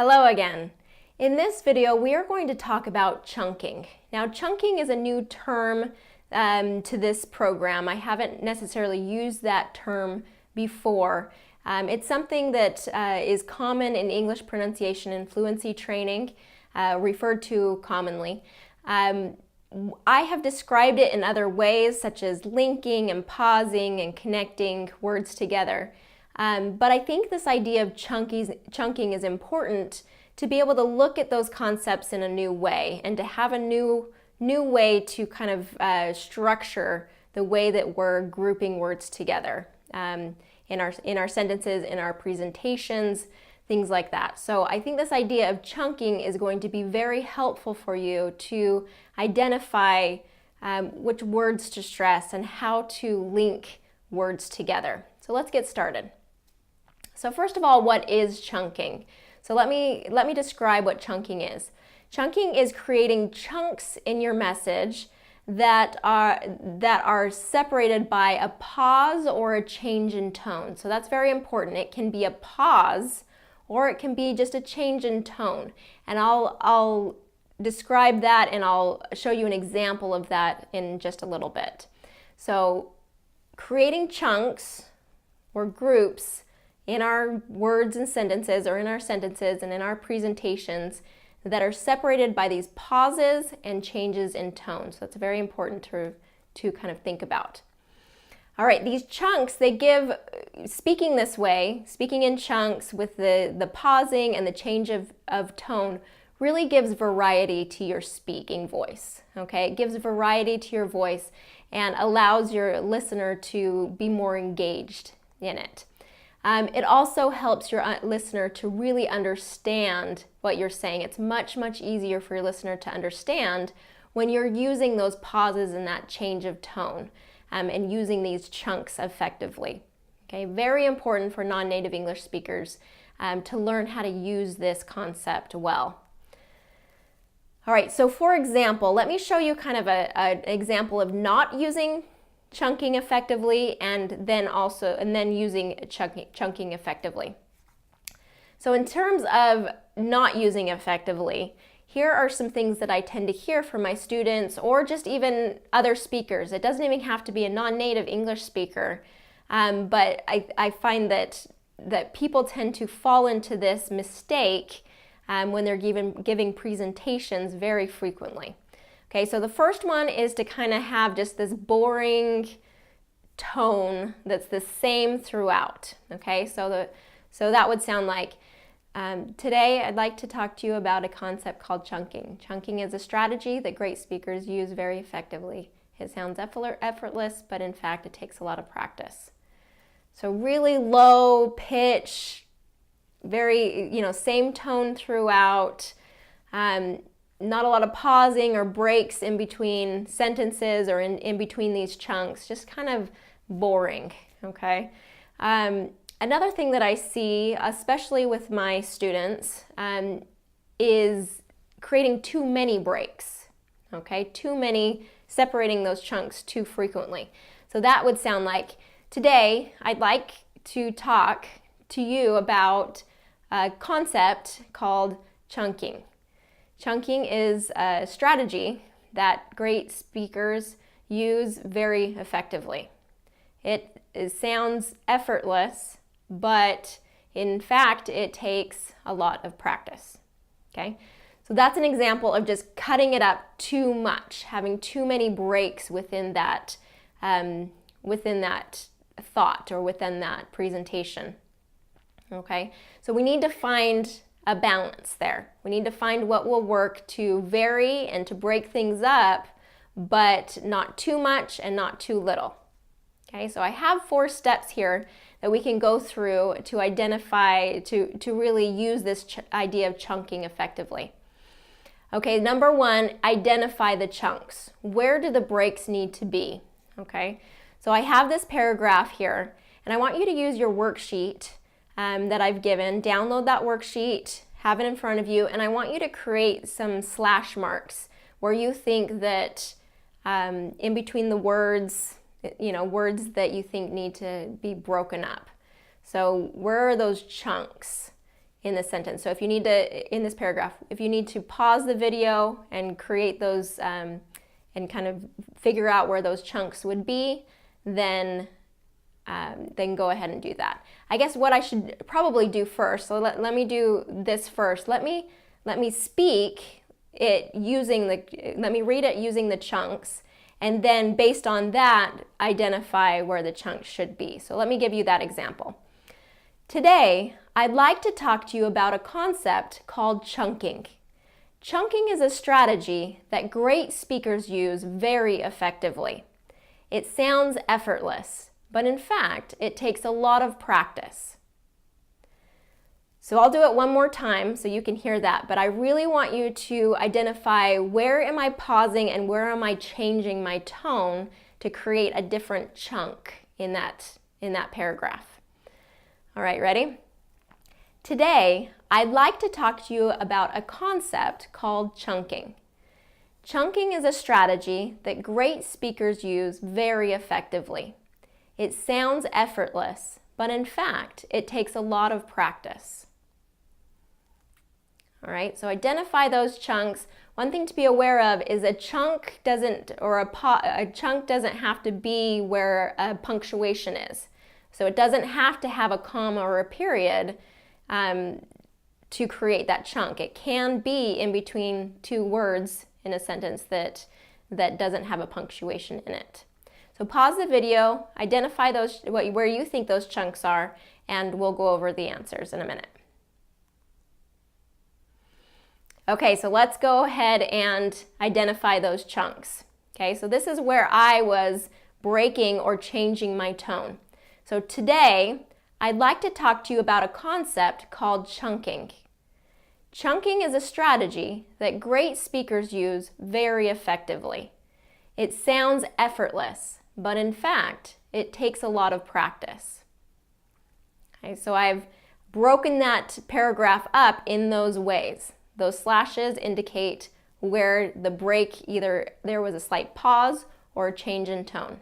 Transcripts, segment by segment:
Hello again. In this video, we are going to talk about chunking. Now, chunking is a new term to this program. I haven't necessarily used that term before. It's something that is common in English pronunciation and fluency training, referred to commonly. I have described it in other ways, such as linking and pausing and connecting words together. But I think this idea of chunking is important to be able to look at those concepts in a new way and to have a new way to kind of structure the way that we're grouping words together in our sentences, in our presentations, things like that. So I think this idea of chunking is going to be very helpful for you to identify which words to stress and how to link words together. So let's get started. So first of all, what is chunking? So let me describe what chunking is. Chunking is creating chunks in your message that are separated by a pause or a change in tone. So that's very important. It can be a pause or it can be just a change in tone. And I'll describe that and I'll show you an example of that in just a little bit. So creating chunks or groups in our words and sentences, or in our sentences and in our presentations that are separated by these pauses and changes in tone. So that's very important to kind of think about. All right, these chunks, they give, speaking this way, speaking in chunks with the pausing and the change of tone, really gives variety to your speaking voice, okay? It gives variety to your voice and allows your listener to be more engaged in it. It also helps your listener to really understand what you're saying. It's much, much easier for your listener to understand when you're using those pauses and that change of tone and using these chunks effectively. Okay, very important for non-native English speakers to learn how to use this concept well. All right, so for example, let me show you kind of an example of not using chunking effectively and then using chunking effectively. So in terms of not using effectively, here are some things that I tend to hear from my students or just even other speakers. It doesn't even have to be a non-native English speaker, but I find that people tend to fall into this mistake when they're giving presentations very frequently. Okay, so the first one is to kind of have just this boring tone that's the same throughout. Okay, so that would sound like, today I'd like to talk to you about a concept called chunking. Chunking is a strategy that great speakers use very effectively. It sounds effortless, but in fact it takes a lot of practice. So really low pitch, very, same tone throughout. Not a lot of pausing or breaks in between sentences or in between these chunks, just kind of boring, okay? Another thing that I see, especially with my students, is creating too many breaks, okay? Too many, separating those chunks too frequently. So that would sound like, today I'd like to talk to you about a concept called chunking. Chunking is a strategy that great speakers use very effectively. It sounds effortless, but in fact, it takes a lot of practice, okay? So that's an example of just cutting it up too much, having too many breaks within that thought or within that presentation, okay? So we need to find a balance there. We need to find what will work to vary and to break things up, but not too much and not too little. Okay, so I have 4 steps here that we can go through to identify, to really use this idea of chunking effectively. Okay, number 1, identify the chunks. Where do the breaks need to be? Okay, so I have this paragraph here, and I want you to use your worksheet that I've given. Download that worksheet, have it in front of you, and I want you to create some slash marks where you think that in between the words, words that you think need to be broken up. So where are those chunks in the sentence. So if you need to, in this paragraph, if you need to pause the video and create those and kind of figure out where those chunks would be, then go ahead and do that. I guess what I should probably do first, so let me do this first. Let me speak it using let me read it using the chunks, and then based on that, identify where the chunks should be. So let me give you that example. Today, I'd like to talk to you about a concept called chunking. Chunking is a strategy that great speakers use very effectively. It sounds effortless, but in fact, it takes a lot of practice. So I'll do it one more time so you can hear that, but I really want you to identify where am I pausing and where am I changing my tone to create a different chunk in that paragraph. All right, ready? Today, I'd like to talk to you about a concept called chunking. Chunking is a strategy that great speakers use very effectively. It sounds effortless, but in fact, it takes a lot of practice. All right, so identify those chunks. One thing to be aware of is a chunk doesn't have to be where a punctuation is. So it doesn't have to have a comma or a period to create that chunk. It can be in between two words in a sentence that doesn't have a punctuation in it. So pause the video, identify where you think those chunks are, and we'll go over the answers in a minute. Okay, so let's go ahead and identify those chunks. Okay, so this is where I was breaking or changing my tone. So today, I'd like to talk to you about a concept called chunking. Chunking is a strategy that great speakers use very effectively. It sounds effortless, but in fact, it takes a lot of practice. Okay, so I've broken that paragraph up in those ways. Those slashes indicate where the break, either there was a slight pause or a change in tone.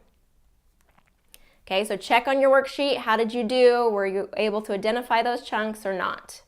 Okay, so check on your worksheet. How did you do? Were you able to identify those chunks or not?